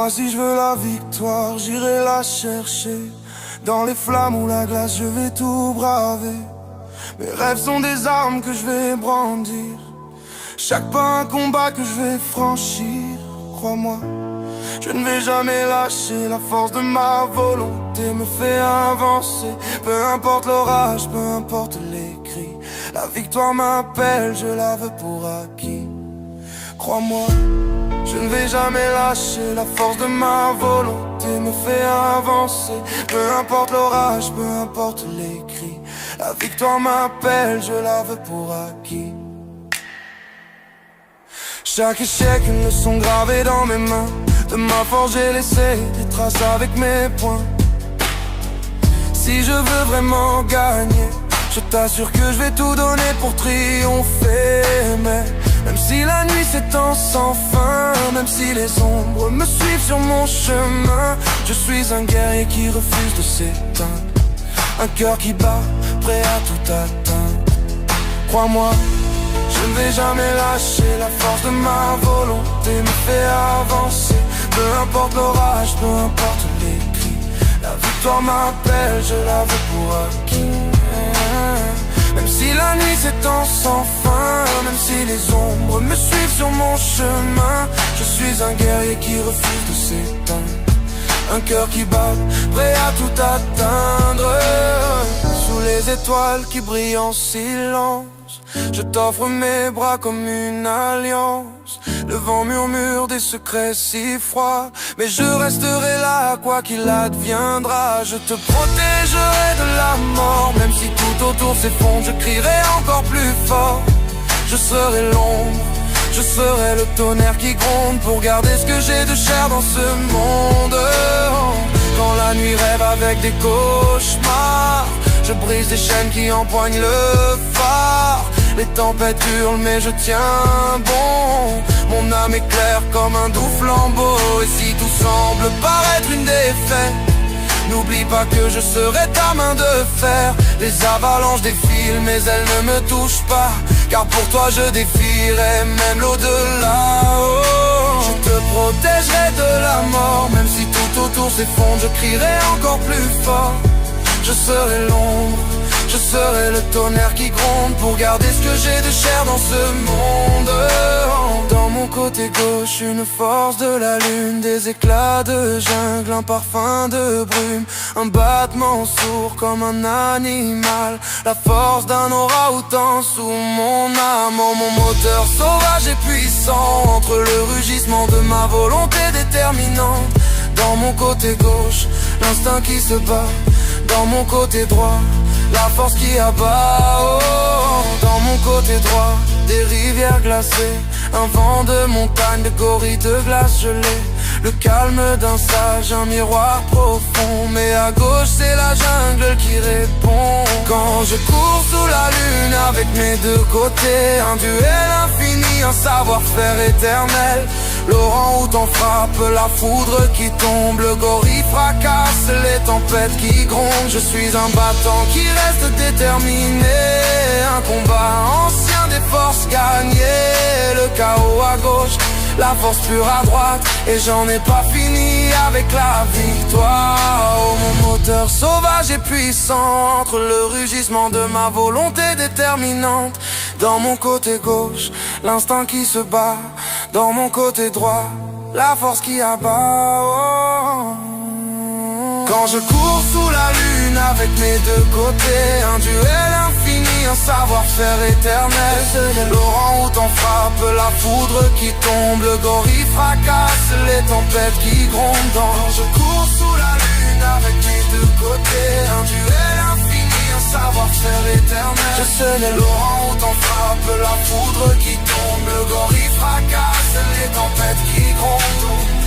Moi si je veux la victoire, j'irai la chercher. Dans les flammes ou la glace, je vais tout braver. Mes rêves sont des armes que je vais brandir. Chaque pas un combat que je vais franchir. Crois-moi, je ne vais jamais lâcher. La force de ma volonté me fait avancer. Peu importe l'orage, peu importe les cris, la victoire m'appelle, je la veux pour acquis. Crois-moi, je ne vais jamais lâcher. La force de ma volonté me fait avancer. Peu importe l'orage, peu importe les cris, la victoire m'appelle, je la veux pour acquis. Chaque échec une leçon gravée dans mes mains. De ma force j'ai laissé des traces avec mes poings. Si je veux vraiment gagner, je t'assure que je vais tout donner pour triompher. Mais même si la nuit s'étend sans fin, même si les ombres me suivent sur mon chemin, je suis un guerrier qui refuse de s'éteindre. Un cœur qui bat, prêt à tout atteindre. Crois-moi, je ne vais jamais lâcher. La force de ma volonté me fait avancer. Peu importe l'orage, peu importe les cris, la victoire m'appelle, je la veux pour acquis. Même si la nuit s'étend sans fin, même si les ombres me suivent sur mon chemin, je suis un guerrier qui refuse de s'éteindre. Un cœur qui bat, prêt à tout atteindre. Sous les étoiles qui brillent en silence, je t'offre mes bras comme une alliance. Le vent murmure des secrets si froids, mais je resterai là, quoi qu'il adviendra. Je te protégerai de la mort, même si tout autour s'effondre, je crierai encore plus fort. Je serai l'ombre, je serai le tonnerre qui gronde pour garder ce que j'ai de cher dans ce monde. Quand la nuit rêve avec des cauchemars, je brise les chaînes qui empoignent le phare. Les tempêtes hurlent mais je tiens bon. Mon âme est claire comme un doux flambeau. Et si tout semble paraître une défaite, n'oublie pas que je serai ta main de fer. Les avalanches défilent mais elles ne me touchent pas, car pour toi je défierai même l'au-delà. Oh, je te protégerai de la mort, même si tout autour s'effondre, je crierai encore plus fort. Je serai l'ombre, je serai le tonnerre qui gronde pour garder ce que j'ai de cher dans ce monde. Dans mon côté gauche, une force de la lune, des éclats de jungle, un parfum de brume, un battement sourd comme un animal, la force d'un orang-outan sous mon âme. Oh, mon moteur sauvage et puissant, entre le rugissement de ma volonté déterminante. Dans mon côté gauche, l'instinct qui se bat. Dans mon côté droit, la force qui abat. Oh, dans mon côté droit, des rivières glacées, un vent de montagne, de gorilles de glace gelée, le calme d'un sage, un miroir profond. Mais à gauche c'est la jungle qui répond. Quand je cours sous la lune avec mes deux côtés, un duel infini, un savoir-faire éternel. L'orang-outan frappe, la foudre qui tombe, le gorille fracasse les tempêtes qui grondent. Je suis un battant qui reste déterminé, un combat ancien des forces gagnées. Le chaos à gauche, la force pure à droite, et j'en ai pas fini avec la victoire. Oh, mon moteur sauvage et puissant, entre le rugissement de ma volonté déterminante. Dans mon côté gauche, l'instinct qui se bat. Dans mon côté droit, la force qui abat. Oh. Quand je cours sous la lune avec mes deux côtés, un duel infini, un savoir-faire éternel. L'orang-outan frappe, la foudre qui tombe, le gorille fracasse les tempêtes qui grondent. Quand je cours sous la lune avec mes deux côtés, un duel infini, un savoir-faire éternel. Je sais l'orang-outan frappe, la foudre qui tombe, le gorille fracasse les tempêtes qui grondent.